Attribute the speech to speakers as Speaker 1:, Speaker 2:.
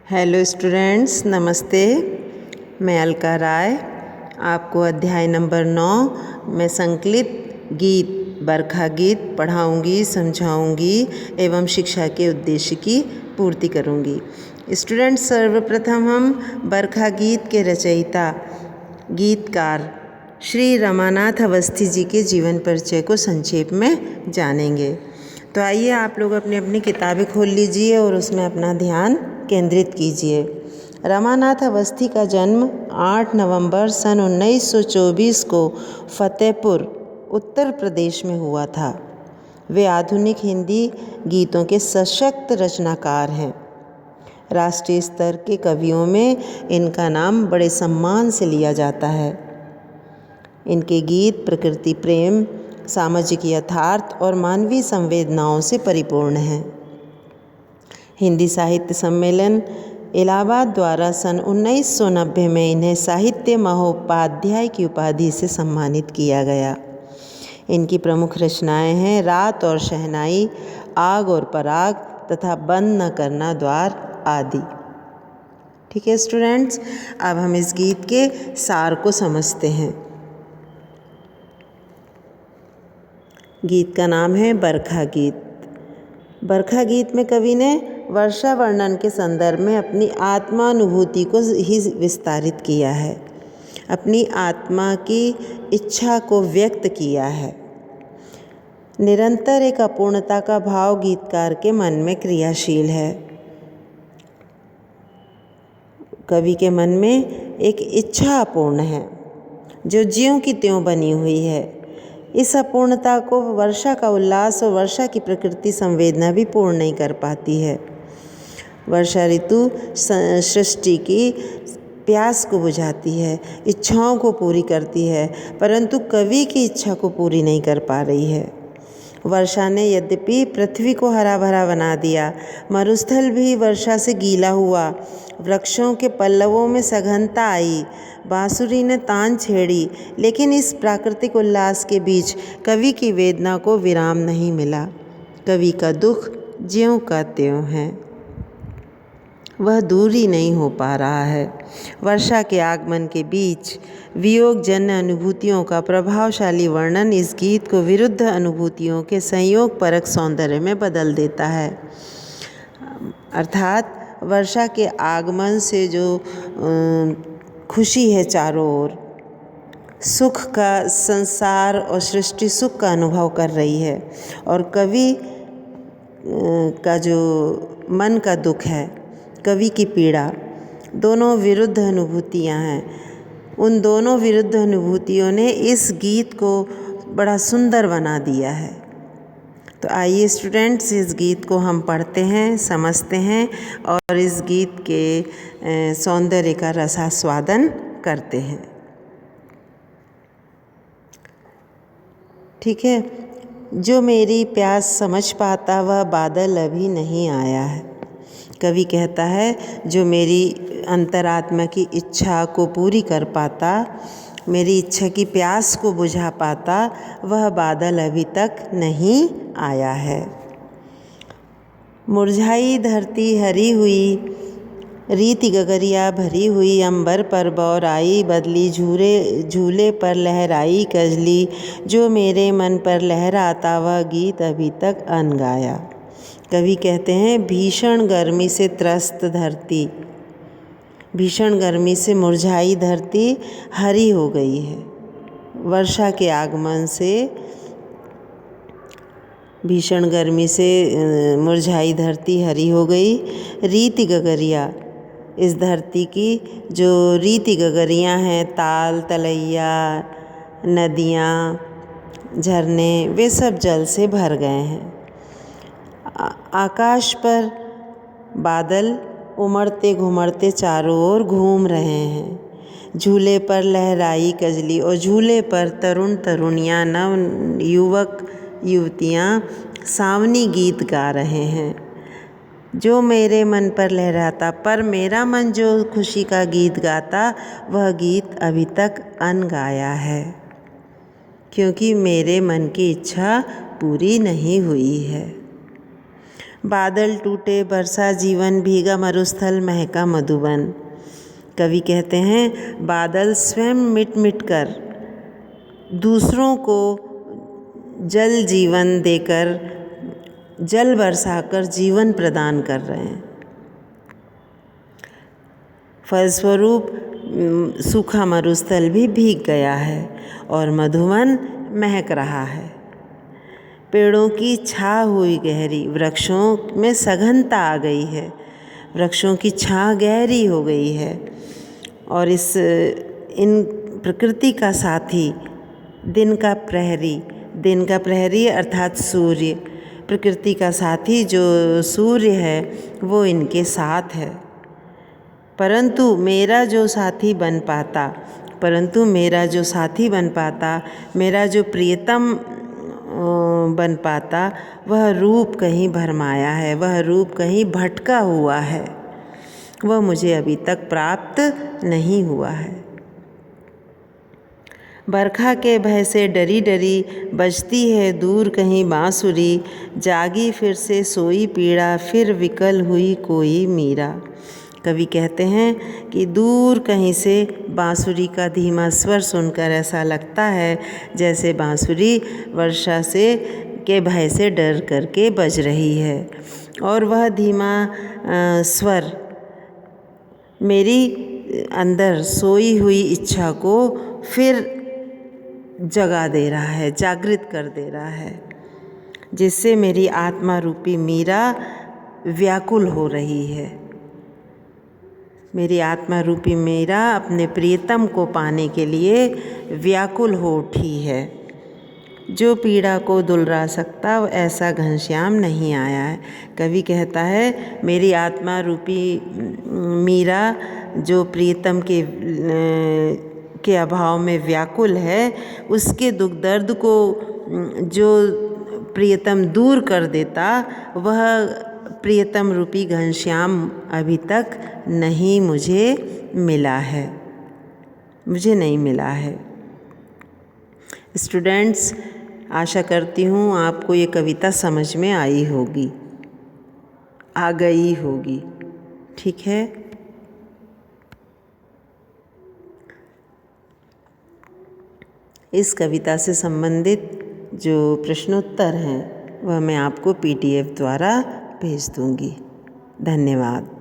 Speaker 1: Hello students, नमस्ते। मैं अलका राय आपको अध्याय नंबर 9 में संकलित गीत बरखा गीत पढ़ाऊंगी, समझाऊंगी एवं शिक्षा के उद्देश्य की पूर्ति करूंगी। स्टूडेंट्स, सर्वप्रथम हम बरखा गीत के रचयिता गीतकार श्री रमानाथ अवस्थी जी के जीवन परिचय को संक्षेप में जानेंगे। तो आइए आप लोग अपनी अपनी किताबें खोल लीजिए और उसमें अपना ध्यान केंद्रित कीजिए। रमानाथ अवस्थी का जन्म 8 नवंबर सन 1924 को फतेहपुर, उत्तर प्रदेश में हुआ था। वे आधुनिक हिंदी गीतों के सशक्त रचनाकार हैं। राष्ट्रीय स्तर के कवियों में इनका नाम बड़े सम्मान से लिया जाता है। इनके गीत प्रकृति प्रेम, सामाजिक यथार्थ और मानवीय संवेदनाओं से परिपूर्ण हैं। हिंदी साहित्य सम्मेलन इलाहाबाद द्वारा सन 1990 में इन्हें साहित्य महोपाध्याय की उपाधि से सम्मानित किया गया। इनकी प्रमुख रचनाएं हैं रात और शहनाई, आग और पराग तथा बंद न करना द्वार आदि। ठीक है स्टूडेंट्स, अब हम इस गीत के सार को समझते हैं। गीत का नाम है बरखा गीत। बरखा गीत में कवि ने वर्षा वर्णन के संदर्भ में अपनी आत्मानुभूति को ही विस्तारित किया है, अपनी आत्मा की इच्छा को व्यक्त किया है। निरंतर एक अपूर्णता का भाव गीतकार के मन में क्रियाशील है। कवि के मन में एक इच्छा अपूर्ण है जो ज्यों की त्यों बनी हुई है। इस अपूर्णता को वर्षा का उल्लास और वर्षा की प्रकृति संवेदना भी पूर्ण नहीं कर पाती है। वर्षा ऋतु सृष्टि की प्यास को बुझाती है, इच्छाओं को पूरी करती है, परंतु कवि की इच्छा को पूरी नहीं कर पा रही है। वर्षा ने यद्यपि पृथ्वी को हरा भरा बना दिया, मरुस्थल भी वर्षा से गीला हुआ, वृक्षों के पल्लवों में सघनता आई, बांसुरी ने तान छेड़ी, लेकिन इस प्राकृतिक उल्लास के बीच कवि की वेदना को विराम नहीं मिला। कवि का दुख ज्यों का त्यों है, वह दूरी नहीं हो पा रहा है। वर्षा के आगमन के बीच वियोग जन्य अनुभूतियों का प्रभावशाली वर्णन इस गीत को विरुद्ध अनुभूतियों के संयोग परक सौंदर्य में बदल देता है। अर्थात वर्षा के आगमन से जो खुशी है, चारों ओर सुख का, संसार और सृष्टि सुख का अनुभव कर रही है, और कवि का जो मन का दुख है, कवि की पीड़ा, दोनों विरुद्ध अनुभूतियाँ हैं। उन दोनों विरुद्ध अनुभूतियों ने इस गीत को बड़ा सुंदर बना दिया है। तो आइए स्टूडेंट्स, इस गीत को हम पढ़ते हैं, समझते हैं और इस गीत के सौंदर्य का रसास्वादन करते हैं। ठीक है। जो मेरी प्यास समझ पाता वह बादल अभी नहीं आया है। कवि कहता है जो मेरी अंतरात्मा की इच्छा को पूरी कर पाता, मेरी इच्छा की प्यास को बुझा पाता, वह बादल अभी तक नहीं आया है। मुरझाई धरती हरी हुई, रीति गगरिया भरी हुई, अंबर पर बौर आई, बदली झूले पर लहराई कजली, जो मेरे मन पर लहराता वह गीत अभी तक अनगाया। कवि कहते हैं भीषण गर्मी से त्रस्त धरती, भीषण गर्मी से मुरझाई धरती हरी हो गई है। वर्षा के आगमन से भीषण गर्मी से मुरझाई धरती हरी हो गई। रीति गगरिया, इस धरती की जो रीति गगरियाँ हैं, ताल तलैया, नदियाँ, झरने, वे सब जल से भर गए हैं। आकाश पर बादल उमड़ते घुमड़ते चारों ओर घूम रहे हैं। झूले पर लहराई कजली, और झूले पर तरुण तरुणियाँ, नव युवक युवतियाँ सावनी गीत गा रहे हैं। जो मेरे मन पर लहराता, पर मेरा मन जो खुशी का गीत गाता, वह गीत अभी तक अनगाया है, क्योंकि मेरे मन की इच्छा पूरी नहीं हुई है। बादल टूटे बरसा जीवन, भीगा मरुस्थल महका मधुबन। कवि कहते हैं बादल स्वयं मिट मिट कर दूसरों को जल जीवन देकर, जल बरसाकर जीवन प्रदान कर रहे हैं। फलस्वरूप सूखा मरुस्थल भी भीग गया है और मधुवन महक रहा है। पेड़ों की छा हुई गहरी, वृक्षों में सघनता आ गई है, वृक्षों की छा गहरी हो गई है। और इन प्रकृति का साथी दिन का प्रहरी अर्थात सूर्य, प्रकृति का साथी जो सूर्य है वो इनके साथ है। परंतु मेरा जो साथी बन पाता, मेरा जो प्रियतम बन पाता, वह रूप कहीं भरमाया है, वह रूप कहीं भटका हुआ है, वह मुझे अभी तक प्राप्त नहीं हुआ है। बरखा के भय से डरी डरी बजती है दूर कहीं बांसुरी, जागी फिर से सोई पीड़ा, फिर विकल हुई कोई मीरा। कवि कहते हैं कि दूर कहीं से बांसुरी का धीमा स्वर सुनकर ऐसा लगता है जैसे बांसुरी वर्षा के भय से डर करके बज रही है, और वह धीमा स्वर मेरी अंदर सोई हुई इच्छा को फिर जगा दे रहा है, जागृत कर दे रहा है, जिससे मेरी आत्मा रूपी मीरा व्याकुल हो रही है। मेरी आत्मा रूपी मीरा अपने प्रियतम को पाने के लिए व्याकुल हो उठी है। जो पीड़ा को दुलरा सकता वो ऐसा घनश्याम नहीं आया है। कवि कहता है मेरी आत्मा रूपी मीरा जो प्रियतम के अभाव में व्याकुल है, उसके दुख दर्द को जो प्रियतम दूर कर देता, वह प्रियतम रूपी घनश्याम अभी तक मुझे नहीं मिला है। स्टूडेंट्स, आशा करती हूँ आपको ये कविता समझ में आ गई होगी। ठीक है। इस कविता से संबंधित जो प्रश्नोत्तर हैं वह मैं आपको PDF द्वारा भेज दूँगी। धन्यवाद।